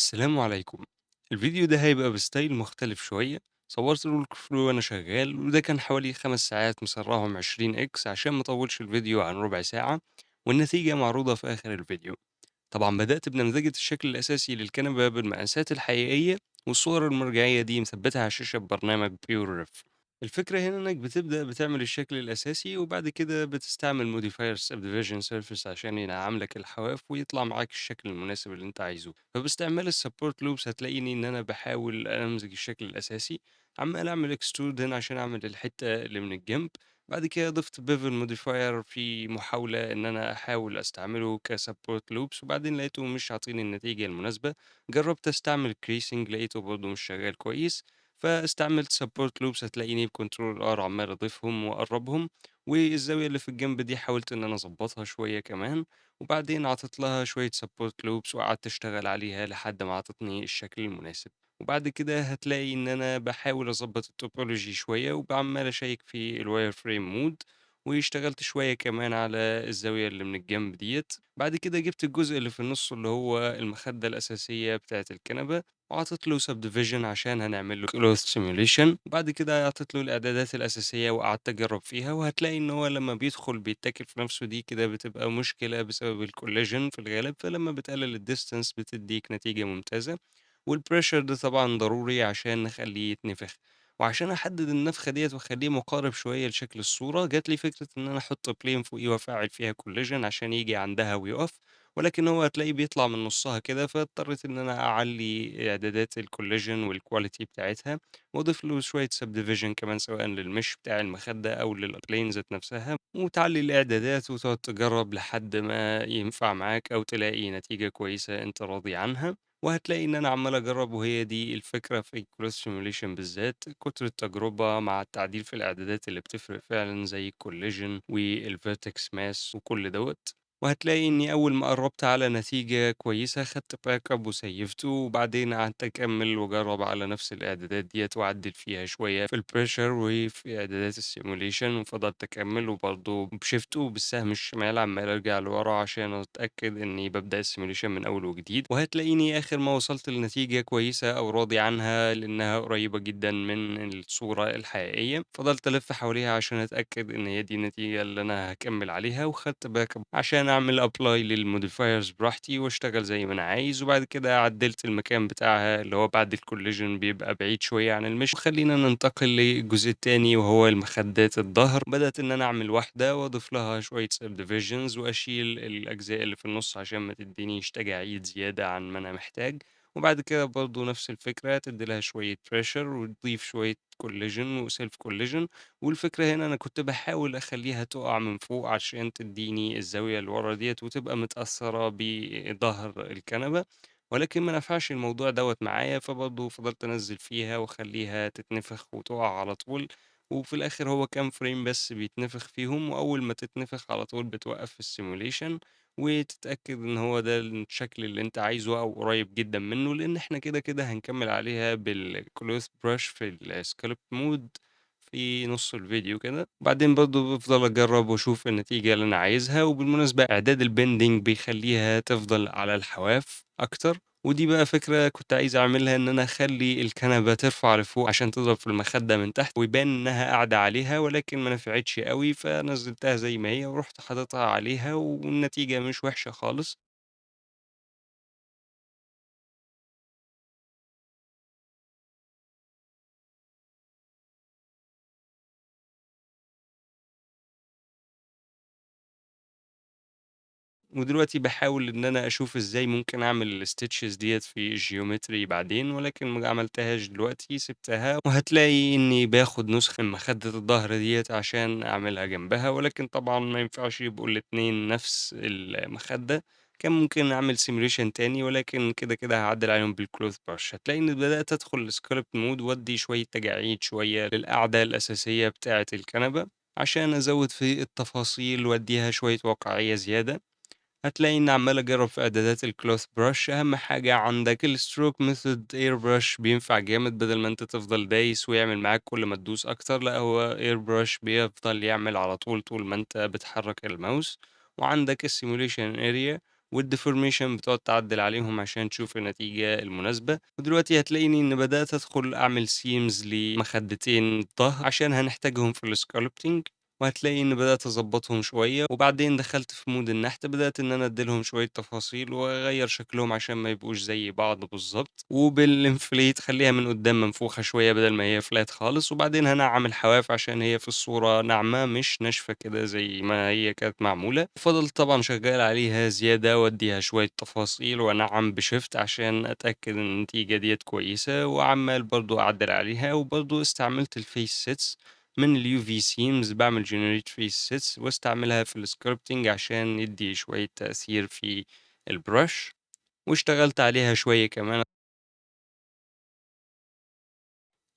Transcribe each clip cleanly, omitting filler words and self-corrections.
السلام عليكم. الفيديو ده هيبقى بستايل مختلف شوية. صورت له الكفر وأنا شغال، وده كان حوالي 5 ساعات مسرعهم 20 إكس عشان مطولش الفيديو عن ربع ساعة، والنتيجة معروضة في آخر الفيديو. طبعا بدأت بنمذجة الشكل الأساسي للكنبة بالمقاسات الحقيقية، والصور المرجعية دي مثبتها على شاشة برنامج بيوريف. الفكرة هنا إنك بتبدأ بتعمل الشكل الأساسي، وبعد كده بتستعمل موديفاير سبديفيجن سيرفيس عشان ينعم لك الحواف ويطلع معاك الشكل المناسب اللي أنت عايزه. فباستعمال السبورت لوبس هتلاقيني إن أنا بحاول أمزج الشكل الأساسي، عمال أعمل اكسترود هنا عشان أعمل الحتة اللي من الجنب. بعد كده ضفت bevel modifier في محاولة إن أنا أحاول أستعمله كsupport loops، وبعدين لقيته مش عاطيني النتيجة المناسبة. جربت أستعمل creasing لقيته برضه مش شغال كويس، فاستعملت support loops. هتلاقيني بكنترول R عمال أضيفهم وأقربهم، والزاوية اللي في الجنب دي حاولت إن أنا أظبطها شوية كمان، وبعدين عطيت لها شوية support loops وقعدت أشتغل عليها لحد ما عطتني الشكل المناسب. وبعد كده هتلاقي إن أنا باحاول أضبّط الtopology شوية، وعمّال أشيّك في الwireframe mode، واشتغلت شوية كمان على الزاوية اللي من الجنب ديّة. بعد كده جِبت الجزء اللي في النُص اللي هو المخدة الأساسية بتاعة الكنبة، وعطيت له subdivision عشان هنعمل له cloth simulation. وبعد كده عطيت له الإعدادات الأساسية وقعدت أجرّب فيها، وهتلاقي إن هو لمّا بيدخل بيتّاكل في نَفْسه دي كده بتبقى مشكلة بسبب الcollision في الغالب، فلمّا بتقلل الdistance بتدّيك نتيجة ممتازة. والpressure ده طبعًا ضروري عشان نخلّيه يتنفخ. وعشان أحدد النفخة ديّة واخلّيه مقارب شوية لشكل الصورة، جات لي فكرة إن أنا أحط plane فوقيه وأفعّل فيها collision عشان ييجي عندها ويُقف، ولكن هو هتلاقيه بيطلع من نُصّها كده، فاضطريت إن أنا أعلّي إعدادات الcollision والquality بتاعتها، وأضيف له شوية subdivision كمان سواء للmesh بتاع المخدة أو للplane ذات نفسها، وتعلّي الإعدادات وتقعد تجرّب لحد ما ينفع معاك أو تلاقي نتيجة كويسة أنت راضي عنها. وهتلاقي إن أنا عمّال أجرّب، وهي دي الفكرة في الcross simulation بالذات، كتر التجربة مع التعديل في الإعدادات اللي بتفرق فعلًا زي الcollision والvertex mass وكل دوّة. وهتلاقي إني أول ما قرّبت على نتيجة كويسة خدت backup وسيّفته، وبعدين قعدت أكمّل وأجرّب على نفس الإعدادات ديّة وأعدّل فيها شوية في الpressure وفي إعدادات الsimulation، وفضلت أكمّل وبرضه بshift وبالسهم الشمال عمّال أرجع لورا عشان أتأكد إني بابدأ الsimulation من أول وجديد. وهتلاقيني آخر ما وصلت لنتيجة كويسة أو راضي عنها لإنها قريّبة جدًا من الصورة الحقيقية، فضلت ألِف حواليها عشان أتأكد إن هي دي النتيجة اللي أنا هاكمّل عليها، وخدت backup عشان أعمل apply للmodifiers براحتي وأشتغل زي ما أنا عايز. وبعد كده عدّلت المكان بتاعها اللي هو بعد الcollision بيبقى بعيد شوية عن الmesh. وخلّينا ننتقل للجزء التاني وهو المخدات الضهر. بدأت إن أنا أعمل واحدة وأضيف لها شوية subdivisions وأشيل الأجزاء اللي في النُص عشان ما تدّينيش تجاعيد زيادة عن ما أنا محتاج. وبعد كده برضه نفس الفكرة، تدّي لها شوية pressure وتضيف شوية collision وself collision. والفكرة هنا أنا كنت باحاول أخلّيها تُقع من فوق عشان تدّيني الزاوية اللي ورا ديّة وتبقى متأثّرة بضهر الكنبة، ولكن ما نفعش الموضوع دوّة معايا، فبرضه فضلت أنزّل فيها وأخلّيها تتنفخ وتُقع على طول. وفي الآخر هو كام frame بس بيتنفخ فيهم، وأول ما تتنفخ على طول بتوقّف الsimulation وتتأكد إن هو ده الشكل اللي أنت عايزه أو قريب جدًا منّه، لإن إحنا كده هنكمّل عليها بالcloth brush في الsculpt mode في نُص الفيديو كده. وبعدين برضه بافضل أجرّب وأشوف النتيجة اللي أنا عايزها. وبالمناسبة إعداد الbending بيخلّيها تفضل على الحواف أكتر، ودي بقى فكرة كنت عايز أعملها، إن أنا أخلّي الكنبة ترفع لفوق عشان تضرب في المخدة من تحت ويبان إنها قاعدة عليها، ولكن ما نفعتش أوي، فنزّلتها زي ما هي ورُحت حاططها عليها والنتيجة مش وحشة خالص. ودلوقتي باحاول إن أنا أشوف إزاي ممكن أعمل الstitches ديّة في الgeometry بعدين، ولكن ما عملتهاش دلوقتي، سِبتها. وهتلاقي إني باخد نسخة من مخدة الضهر ديّة عشان أعملها جنبها، ولكن طبعًا ما ينفعش يبقوا الاتنين نفس المخدة. كان ممكن أعمل simulation تاني، ولكن كده هاعدّل عليهم بالcloth brush. هتلاقي إني بدأت أدخل sculpt mode وأدّي شوية تجاعيد شوية للقاعدة الأساسية بتاعة الكنبة، عشان أزوّد في التفاصيل وأدّيها شوية واقعية زيادة. هتلاقيني عمّال أجرّب في إعدادات الcloth brush. أهم حاجة عندك الstroke method airbrush بينفع جامد، بدل ما أنت تفضل دايس ويعمل معاك كل ما تدوس أكتر، لأ هو airbrush بيفضل يعمل على طول، طول ما أنت بتحرّك الماوس. وعندك الsimulation area والdeformation بتقعد تعدّل عليهم عشان تشوف النتيجة المناسبة. ودلوقتي هتلاقيني إني بدأت أدخل أعمل seams لمخدتين الضهر عشان هنحتاجهم في الsculpting، وهتلاقي إني بدأت أضبّطهم شوية، وبعدين دخلت في mood النحت، بدأت إن أنا أدّي لهم شوية تفاصيل وأغيّر شكلهم عشان ما يبقوش زي بعض بالضبط، وبالinflate خلّيها من قدّام منفوخة شوية بدل ما هي flat خالص، وبعدين هانعّم الحواف عشان هي في الصورة ناعمة مش ناشفة كده زي ما هي كانت معمولة. فضلت طبعًا شغّال عليها زيادة وأدّيها شوية تفاصيل وأنعّم بshift عشان أتأكد إن النتيجة ديّة كويسة، وعمّال برضه أعدّل عليها، وبرضه استعملت الface sets من الUV scenes، باعمل generate face sets واستعملها في الsculpting عشان يدّي شوية تأثير في الbrush، واشتغلت عليها شوية كمان،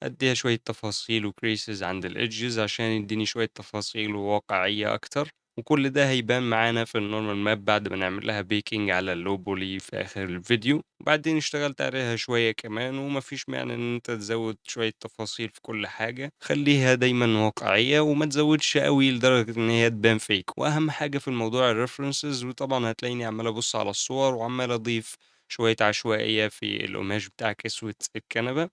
أدّيها شوية تفاصيل وcreases عند الedges عشان يدّيني شوية تفاصيل وواقعية أكتر، وكل ده هيبان معانا في الnormal map بعد ما نعمل لها baking على الlow poly في آخر الفيديو. وبعدين اشتغلت عليها شوية كمان، وما فيش مانع إن أنت تزوّد شوية تفاصيل في كل حاجة، خلّيها دايمًا واقعية وما تزوّدش أوي لدرجة إن هي تبان fake. وأهم حاجة في الموضوع الreferences، وطبعًا هتلاقيني عمّال أبُص على الصور وعمّال أضيف شوية عشوائية في القماش بتاع كسوة الكنبة.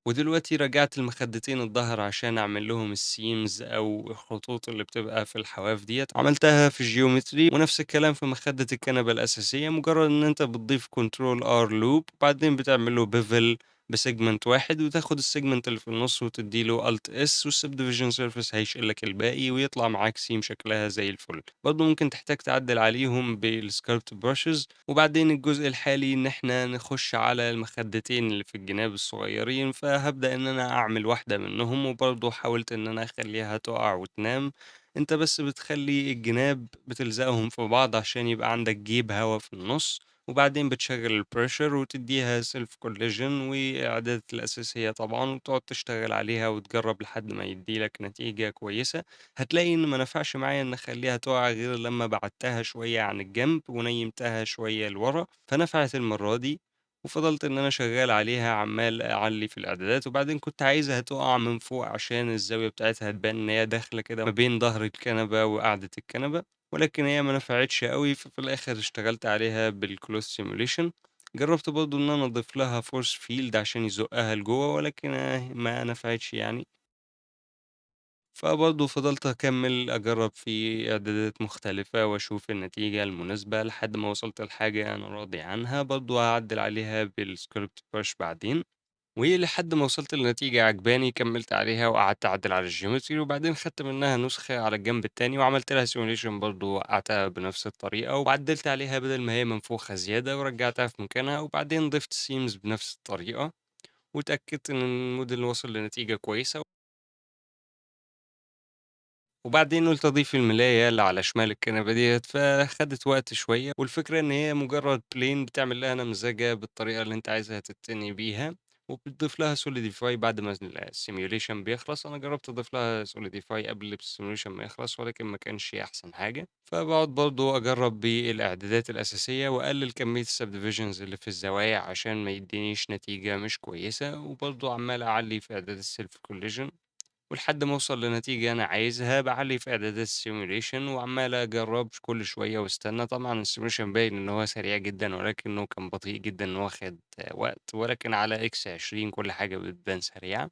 ودلوقتي رجعت لمخدتين الضهر عشان أعمل لهم السيمز أو الخطوط اللي بتبقى في الحواف ديّة، عملتها في الgeometry ونفس الكلام في مخدة الكنبة الأساسية، مجرد إن أنت بتضيف control R loop وبعدين بتعمل له bevel بsegment واحد وتاخد الsegment اللي في النُص وتدّي له alt S والsubdivision surface هيشيل لك الباقي ويطلع معاك سيم شكلها زي الفل. برضه ممكن تحتاج تعدل عليهم بالsculpt brushes. وبعدين الجزء الحالي إن إحنا نخش على المخدتين اللي في الجناب الصغيرين، فهابدأ إن أنا أعمل واحدة منهم، وبرضه حاولت إن أنا أخلّيها تُقع وتنام. أنت بس بتخلّي الجناب بتلزقهم في بعض عشان يبقى عندك جيب هوا في النُص، وبعدين بتشغّل الpressure وتدّيها self collision وإعدادات الأساسية طبعًا، وتقعد تشتغل عليها وتجرّب لحد ما يدّي لك نتيجة كويسة. هتلاقي إن ما نفعش معايا إن أخلّيها تُقع غير لمّا بعدتها شوية عن الجنب ونيّمتها شوية لورا، فنفعت المرّة دي. وفضلت إن أنا شغّال عليها عمّال أعلّي في الإعدادات، وبعدين كنت عايزها تُقع من فوق عشان الزاوية بتاعتها تبان إن هي داخلة كده ما بين ضهر الكنبة وقاعدة الكنبة، ولكن هي ما نفعتش أوي، ففي الآخر اشتغلت عليها بالcloth simulation. جرّبت برضه إن أنا أضيف لها force field عشان يزُقّها لجوّه، ولكن ما نفعتش يعني. فبرضه فضلت أكمّل أجرّب في إعدادات مختلفة وأشوف النتيجة المناسبة لحد ما وصلت لحاجة أنا راضي عنها، برضه هاعدّل عليها بالscript brush بعدين، ولحد ما وصلت لنتيجة عاجباني كمّلت عليها وقعدت أعدّل على الgeometry وبعدين خدت منها نسخة على الجنب التاني وعملت لها simulation برضه وقّعتها بنفس الطريقة وعدّلت عليها بدل ما هي منفوخة زيادة ورجّعتها في مكانها وبعدين ضِفت seams بنفس الطريقة، واتأكدت إن الmodel وصل لنتيجة كويسة. وبعدين قُلت أضيف الملاية اللي على شمال الكنبة ديّة، فخدت وقت شوية، والفكرة إن هي مجرد plane بتعمل لها نمذجة بالطريقة اللي أنت عايزها تتني بيها، وبتضيف لها solidify بعد ما الsimulation بيخلص. أنا جربت أضيف لها solidify قبل الsimulation ما يخلص، ولكن ما كانش أحسن حاجة، فباقعد برضه أجرب بالإعدادات الأساسية وأقلل كمية الsubdivisions اللي في الزوايا عشان ما يدينيش نتيجة مش كويسة، وبرضه عمّال أعلّي في إعداد الself collision. ولحد ما أوصل لنتيجة أنا عايزها، باعلّي في إعدادات الsimulation وعمّال أجرّب كل شوية واستنى. طبعًا الsimulation باين إن هو سريع جدًا، ولكنه كان بطيء جدًا واخد وقت، ولكن على X20 كل حاجة بتبان سريعة.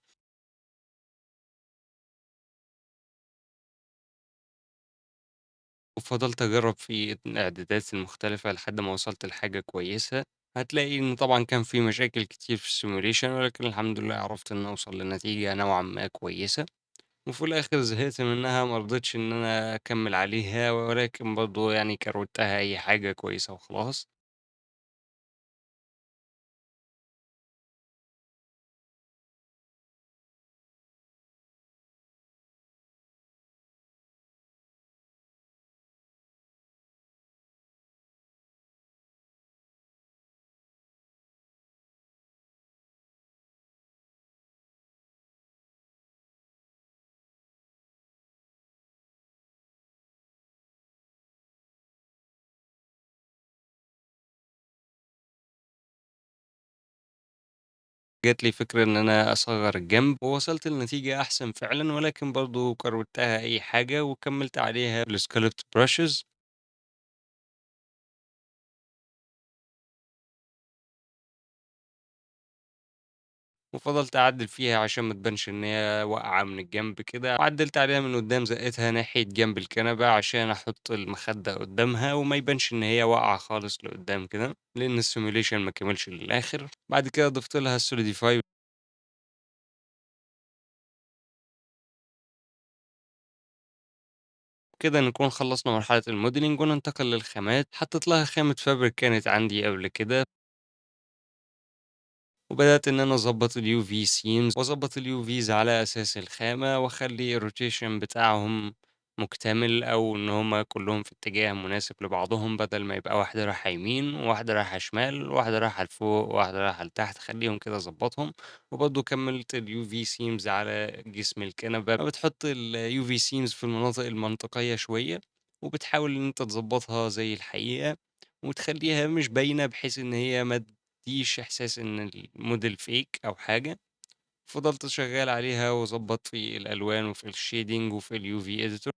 وفضلت أجرّب في الإعدادات المختلفة لحد ما وصلت لحاجة كويسة. هتلاقي إن طبعًا كان في مشاكل كتير في الsimulation، ولكن الحمد لله عرفت إن أوصل لنتيجة نوعًا ما كويسة. وفي الآخر زهقت منها ما رضيتش إن أنا أكمّل عليها، ولكن برضه يعني كروتّها أي حاجة كويسة وخلاص. جات لي فكرة إن أنا أصغّر الجنب، ووصلت لنتيجة أحسن فعلًا، ولكن برضه كروتها أي حاجة وكمّلت عليها الsculpt brushes. وفضلت أعدّل فيها عشان ما تبانش إن هي واقعة من الجنب كده، وعدّلت عليها من قدّام زقّيتها ناحية جنب الكنبة عشان أحُط المخدة قدّامها وما يبانش إن هي واقعة خالص لقدّام كده، لإن الsimulation ما كملش للآخر. بعد كده ضِفت لها الsolidify. كده نكون خلّصنا مرحلة الmodeling وننتقل للخامات. حطيت لها خامة فابريك كانت عندي قبل كده، وبدأت إن أنا أضبّط الUV seams وأضبّط الUVs على أساس الخامة، وأخلّي الrotation بتاعهم مكتمل، أو إن هم كلّهم في اتجاه مناسب لبعضهم، بدل ما يبقى واحدة رايحة يمين، وواحدة رايحة شمال، وواحدة رايحة لفوق، وواحدة رايحة لتحت. خلّيهم كده أضبّطهم. وبرضه كمّلت الUV seams على جسم الكنبة. بتحط الUV seams في المناطق المنطقية شوية، وبتحاول إن أنت تضبّطها زي الحقيقة، وتخلّيها مش باينة بحيث إن هي ما تدّيش إحساس إن الmodel fake أو حاجة. فضلت شغّال عليها وأضبّط في الألوان وفي الshading وفي الUV editor.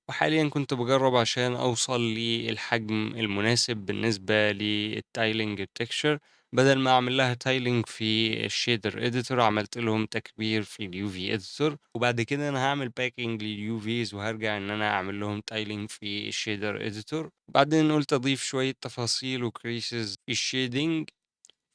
وحاليًا كنت باجرّب عشان أوصل للحجم المناسب بالنسبة للtiling الtexture. بدل ما أعمل لها tiling في الshader editor عملت لهم تكبير في الUV editor، وبعد كده أنا هاعمل packing للUVs وهارجع إن أنا أعمل لهم tiling في الshader editor. وبعدين قُلت أضيف شوية تفاصيل وcreases في الshading،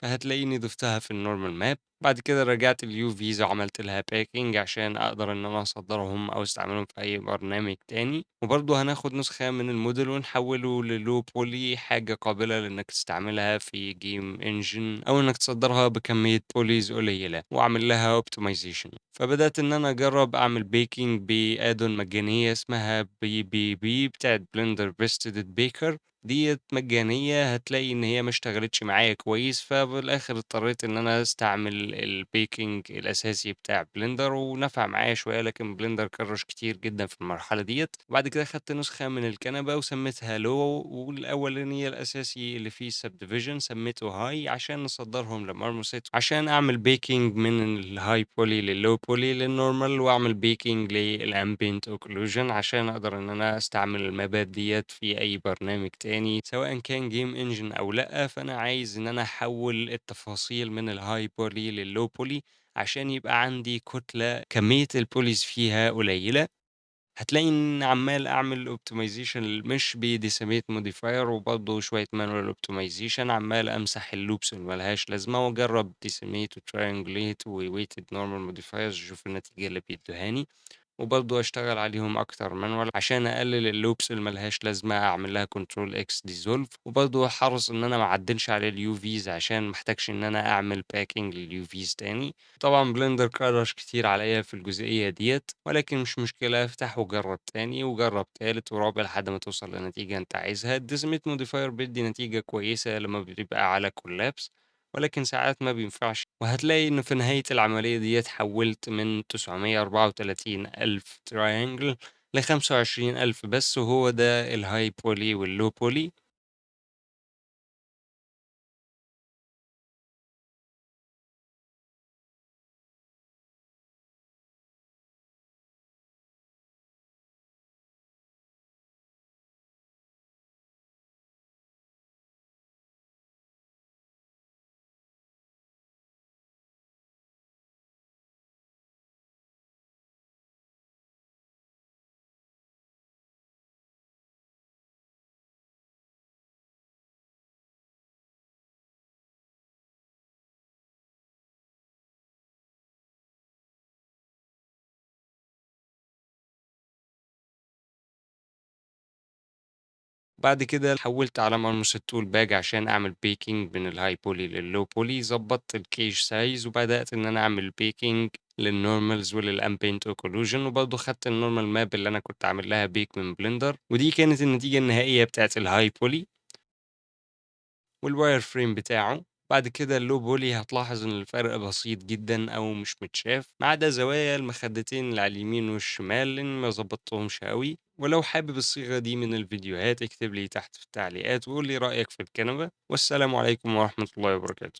فهتلاقيني ضفتها في الnormal map. بعد كده رجعت الUVs وعملت لها packing عشان أقدر إن أنا أصدّرهم أو أستعملهم في أي برنامج تاني. وبرضه هناخد نسخة من الmodel ونحوّله لlow poly، حاجة قابلة لإنك تستعملها في game engine أو إنك تصدّرها بكمية polys قليلة وأعمل لها optimization. فبدأت إن أنا أجرّب أعمل baking بadd-on مجانية اسمها BBB بتاعة blender breasted baker. ديّة مجانية، هتلاقي إن هي ما اشتغلتش معايا كويس، فبالآخر اضطريت إن أنا أستعمل الbaking الأساسي بتاع بلندر، ونفع معايا شوية، لكن بلندر كرّش كتير جدًا في المرحلة ديّة. وبعد كده خدت نسخة من الكنبة وسميتها low، والأولانية الأساسي اللي فيه subdivision سميته high عشان نصدّرهم لمارموسيت، عشان أعمل baking من الhigh poly للlow poly للnormal، وأعمل baking للambient occlusion عشان أقدر إن أنا أستعمل المابات ديّة في أي برنامج تاني سواء كان game engine أو لأ. فأنا عايز إن أنا أحوّل التفاصيل من الhigh poly للlow poly عشان يبقى عندي كتلة كمية الpolies فيها قليلة. هتلاقيني عمّال أعمل optimization مش بdecimate modifier، وبرضه شوية manual optimization، عمّال أمسح الloops اللي ما لهاش لازمة، وأجرّب decimate وtriangulate وweighted normal modifiers أشوف النتيجة اللي بيدّوهاني. وبرضه أشتغل عليهم أكتر manual عشان أقلل الloops اللي ما لهاش لازمة، أعمل لها control X dissolve. وبرضه هاحرص إن أنا ما أعدّلش على الUVs عشان ما احتاجش إن أنا أعمل packing للUVs تاني. طبعًا blender كرّش كتير عليّا في الجزئية ديّة، ولكن مش مشكلة، افتح وجرّب تاني وجرّب تالت ورابع لحد ما توصل لنتيجة أنت عايزها. الdesmate modifier بيدّي نتيجة كويسة لمّا بيبقى على collapse، ولكن ساعات ما بينفعش. وهتلاقي إنه في نهاية العملية ديّة حوّلت من 934,000 triangle ل25,000 بس، وهو ده الhigh poly والlow poly. بعد كده حوّلت على مرمس الtool bag عشان أعمل baking من الhigh poly للlow poly. ضبّطت الcage size وبدأت إن أنا أعمل baking للnormals وللambient occlusion، وبرضه خدت الnormal map اللي أنا كنت عامل لها bake من blender، ودي كانت النتيجة النهائية بتاعة الhigh poly والwire frame بتاعه. بعد كده اللو بولي هتلاحظ إن الفرق بسيط جدًا أو مش متشاف، ما عدا زوايا المخدتين اللي على اليمين والشمال لإني ما ضبطتهمش أوي. ولو حابب الصيغة دي من الفيديوهات اكتب لي تحت في التعليقات وقُل لي رأيك في الكنبة، والسلام عليكم ورحمة الله وبركاته.